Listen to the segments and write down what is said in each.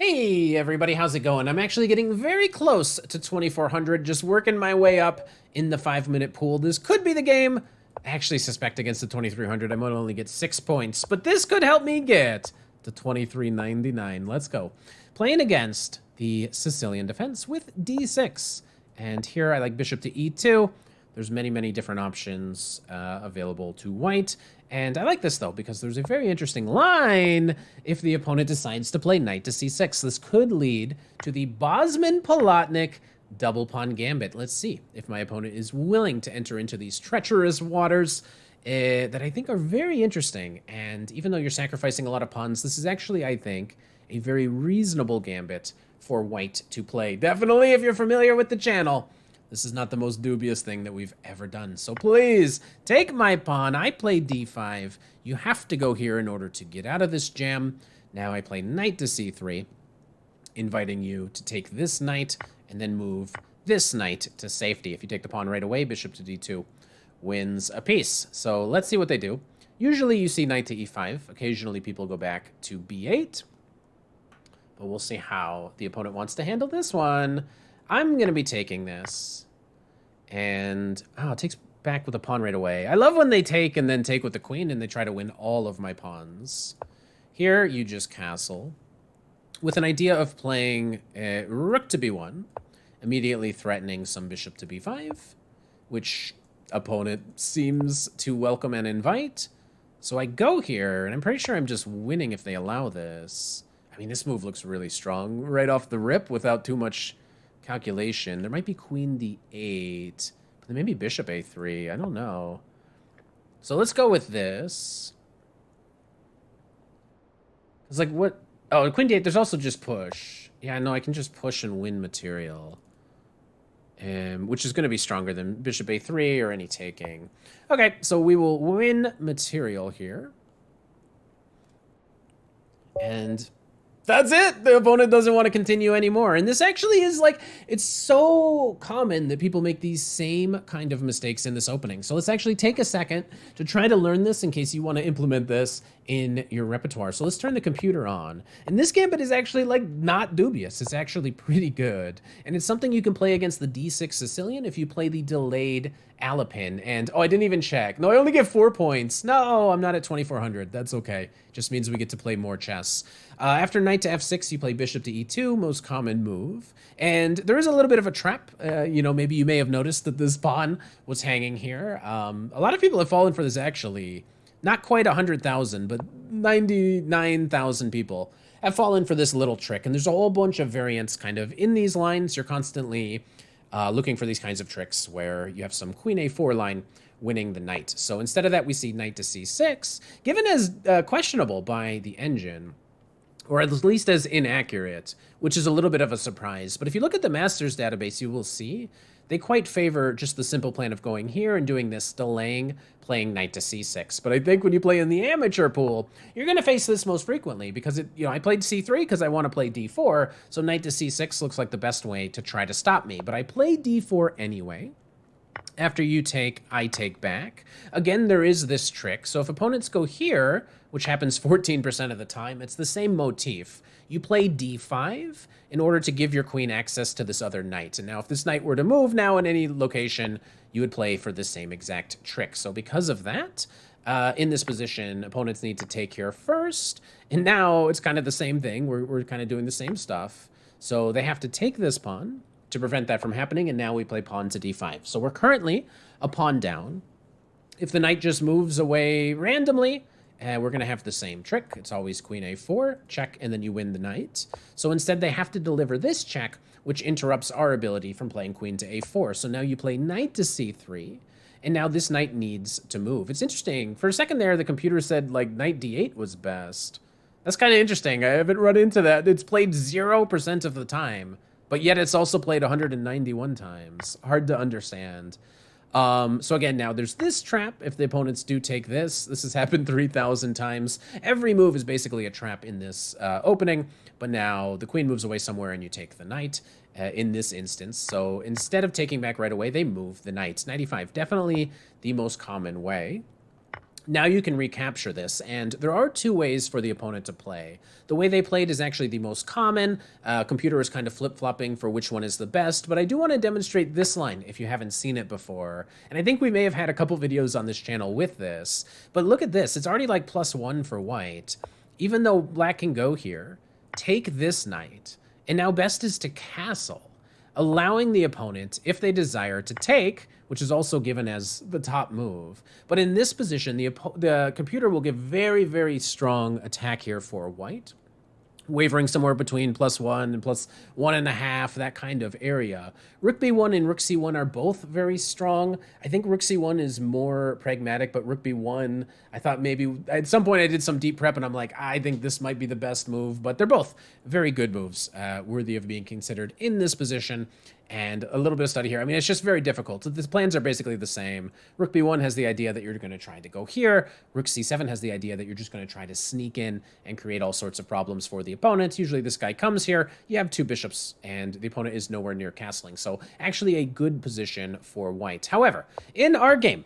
Hey everybody, how's it going? I'm actually getting very close to 2400, just working my way up in the 5-minute pool. This could be the game. I actually suspect against the 2300 I might only get 6 points, but this could help me get to 2399. Let's go. Playing against the Sicilian defense with d6. And here I like bishop to e2. There's many different options available to white. And I like this, though, because there's a very interesting line if the opponent decides to play knight to c6. This could lead to the Basman-Palatnik double pawn gambit. Let's see if my opponent is willing to enter into these treacherous waters that I think are very interesting. And even though you're sacrificing a lot of pawns, this is actually, I think, a very reasonable gambit for white to play. Definitely, if you're familiar with the channel, this is not the most dubious thing that we've ever done. So please, take my pawn. I play d5. You have to go here in order to get out of this jam. Now I play knight to c3, inviting you to take this knight and then move this knight to safety. If you take the pawn right away, bishop to d2 wins a piece. So let's see what they do. Usually you see knight to e5. Occasionally people go back to b8. But we'll see how the opponent wants to handle this one. I'm going to be taking this. And, oh, it takes back with the pawn right away. I love when they take and then take with the queen and they try to win all of my pawns. Here, you just castle. With an idea of playing rook to b1, immediately threatening some bishop to b5, which opponent seems to welcome and invite. So I go here, and I'm pretty sure I'm just winning if they allow this. I mean, this move looks really strong right off the rip without too much calculation. There might be queen d8, but then maybe bishop a3. I don't know. So let's go with this. It's like, what? Oh, queen d8, there's also just push. Yeah, no, I can just push and win material. Which is going to be stronger than bishop a3 or any taking. Okay, so we will win material here. And that's it. The opponent doesn't want to continue anymore. And this actually is like, it's so common that people make these same kind of mistakes in this opening. So let's actually take a second to try to learn this in case you want to implement this in your repertoire. So let's turn the computer on. And this gambit is actually like not dubious. It's actually pretty good. And it's something you can play against the d6 Sicilian if you play the delayed Alapin. And, oh, I didn't even check. No, I only get 4 points. No, I'm not at 2400. That's okay. Just means we get to play more chess. After knight to f6, you play bishop to e2, most common move. And there is a little bit of a trap. You know, maybe you may have noticed that this pawn was hanging here. A lot of people have fallen for this, actually. Not quite 100,000, but 99,000 people have fallen for this little trick. And there's a whole bunch of variants kind of in these lines. You're constantly looking for these kinds of tricks where you have some queen a4 line winning the knight. So instead of that, we see knight to c6, given as questionable by the engine, or at least as inaccurate, which is a little bit of a surprise. But if you look at the master's database, you will see they quite favor just the simple plan of going here and doing this, delaying, playing knight to c6. But I think when you play in the amateur pool, you're going to face this most frequently because, I played c3 because I want to play d4, so knight to c6 looks like the best way to try to stop me. But I play d4 anyway. After you take, I take back. Again, there is this trick. So if opponents go here, which happens 14% of the time, it's the same motif. You play d5 in order to give your queen access to this other knight. And now if this knight were to move now in any location, you would play for the same exact trick. So because of that, in this position, opponents need to take here first. And now it's kind of the same thing. We're kind of doing the same stuff. So they have to take this pawn to prevent that from happening, and now we play pawn to d5. So we're currently a pawn down. If the knight just moves away randomly, we're going to have the same trick. It's always queen a4, check, and then you win the knight. So instead, they have to deliver this check, which interrupts our ability from playing queen to a4. So now you play knight to c3, and now this knight needs to move. It's interesting. For a second there, the computer said, like, knight d8 was best. That's kind of interesting. I haven't run into that. It's played 0% of the time. But yet it's also played 191 times. Hard to understand. So again, now there's this trap. If the opponents do take this, this has happened 3,000 times. Every move is basically a trap in this opening. But now the queen moves away somewhere and you take the knight in this instance. So instead of taking back right away, they move the knight. 95, definitely the most common way. Now you can recapture this, and there are two ways for the opponent to play. The way they played is actually the most common. Computer is kind of flip-flopping for which one is the best, but I do want to demonstrate this line if you haven't seen it before. And I think we may have had a couple videos on this channel with this, but look at this. It's already like +1 for white. Even though black can go here, take this knight, and now best is to castle, allowing the opponent, if they desire, to take, which is also given as the top move. But in this position, the computer will give very, very strong attack here for white, wavering somewhere between +1 and +1.5, that kind of area. Rook b1 and rook c1 are both very strong. I think rook c1 is more pragmatic, but rook b1, I thought maybe at some point I did some deep prep and I'm like, I think this might be the best move, but they're both very good moves, worthy of being considered in this position. And a little bit of study here. I mean, it's just very difficult. So the plans are basically the same. Rook b1 has the idea that you're going to try to go here. Rook c7 has the idea that you're just going to try to sneak in and create all sorts of problems for the opponent. Usually this guy comes here. You have two bishops, and the opponent is nowhere near castling. So actually a good position for white. However, in our game,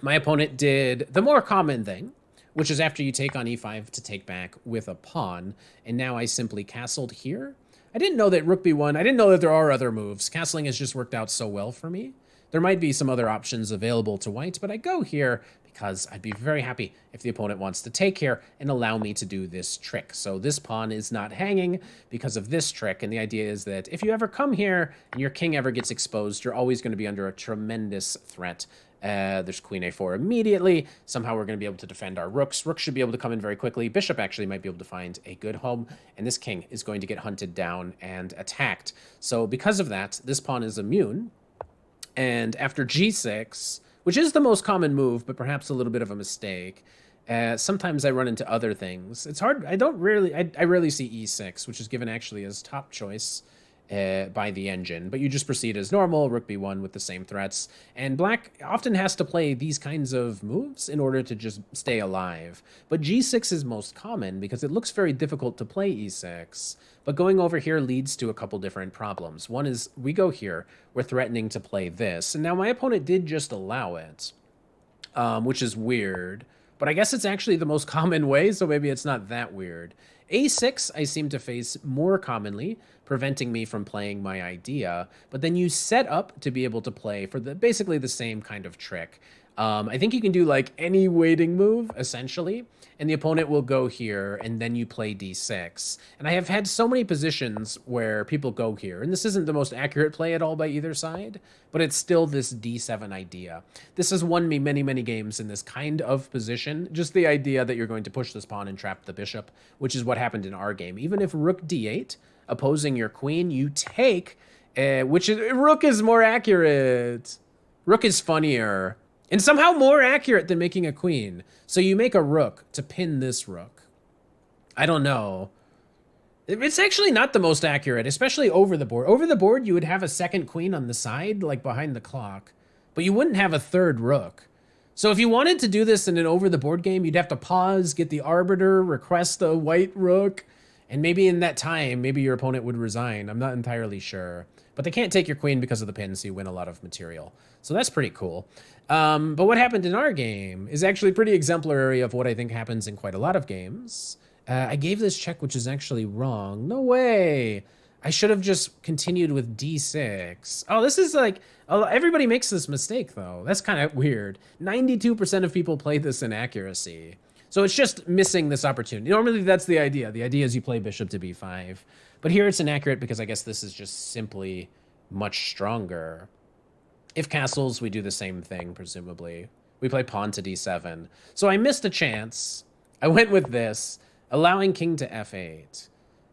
my opponent did the more common thing, which is after you take on e5 to take back with a pawn. And now I simply castled here. I didn't know that rook b1, I didn't know that there are other moves. Castling has just worked out so well for me. There might be some other options available to white, but I go here because I'd be very happy if the opponent wants to take here and allow me to do this trick. So this pawn is not hanging because of this trick, and the idea is that if you ever come here and your king ever gets exposed, you're always going to be under a tremendous threat. There's queen a4 immediately. Somehow we're going to be able to defend our rooks. Rook should be able to come in very quickly. Bishop actually might be able to find a good home, and this king is going to get hunted down and attacked. So because of that, this pawn is immune. And after g6, which is the most common move, but perhaps a little bit of a mistake, sometimes I run into other things. It's hard. I rarely see e6, which is given actually as top choice by the engine, but you just proceed as normal, rook b1 with the same threats, and black often has to play these kinds of moves in order to just stay alive. But g6 is most common because it looks very difficult to play e6, but going over here leads to a couple different problems. One is we go here, we're threatening to play this, and now my opponent did just allow it, which is weird, but I guess it's actually the most common way, so maybe it's not that weird. a6 I seem to face more commonly, preventing me from playing my idea, but then you set up to be able to play for basically the same kind of trick. I think you can do like any waiting move, essentially, and the opponent will go here, and then you play d6. And I have had so many positions where people go here, and this isn't the most accurate play at all by either side, but it's still this d7 idea. This has won me many, many games in this kind of position, just the idea that you're going to push this pawn and trap the bishop, which is what happened in our game. Even if rook d8, opposing your queen, you take, rook is more accurate. Rook is funnier. And somehow more accurate than making a queen. So you make a rook to pin this rook. I don't know. It's actually not the most accurate, especially over the board. Over the board, you would have a second queen on the side, like behind the clock. But you wouldn't have a third rook. So if you wanted to do this in an over-the-board game, you'd have to pause, get the arbiter, request a white rook. And maybe in that time, maybe your opponent would resign. I'm not entirely sure. But they can't take your queen because of the pin, so you win a lot of material. So that's pretty cool. But what happened in our game is actually pretty exemplary of what I think happens in quite a lot of games. I gave this check, which is actually wrong. No way. I should have just continued with d6. Oh, this is like, everybody makes this mistake, though. That's kind of weird. 92% of people play this in accuracy. So it's just missing this opportunity. Normally, that's the idea. The idea is you play bishop to b5. But here it's inaccurate because I guess this is just simply much stronger. If castles, we do the same thing, presumably. We play pawn to d7. So I missed a chance. I went with this, allowing king to f8.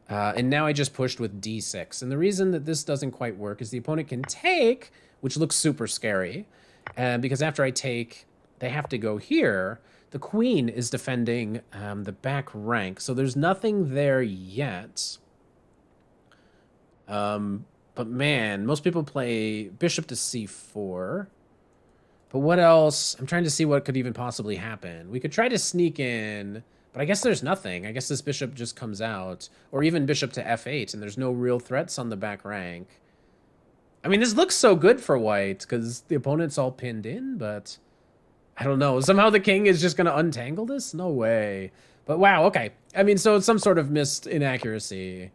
And now I just pushed with d6. And the reason that this doesn't quite work is the opponent can take, which looks super scary. Because after I take, they have to go here. The queen is defending the back rank. So there's nothing there yet. But man, most people play bishop to c4. But what else? I'm trying to see what could even possibly happen. We could try to sneak in, but I guess there's nothing. I guess this bishop just comes out. Or even bishop to f8, and there's no real threats on the back rank. I mean, this looks so good for white, because the opponent's all pinned in, but I don't know. Somehow the king is just going to untangle this? No way. But wow, okay. I mean, so it's some sort of missed inaccuracy.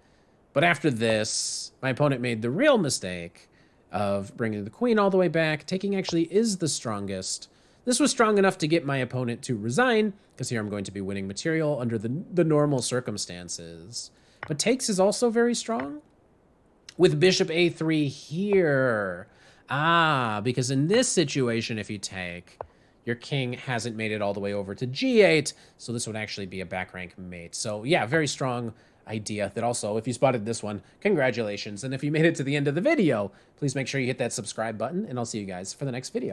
But after this, my opponent made the real mistake of bringing the queen all the way back. Taking actually is the strongest. This was strong enough to get my opponent to resign, because here I'm going to be winning material under the normal circumstances. But takes is also very strong. With bishop a3 here. Ah, because in this situation, if you take, your king hasn't made it all the way over to g8, so this would actually be a back rank mate. So yeah, very strong idea that also, if you spotted this one, congratulations. And if you made it to the end of the video, please make sure you hit that subscribe button, and I'll see you guys for the next video.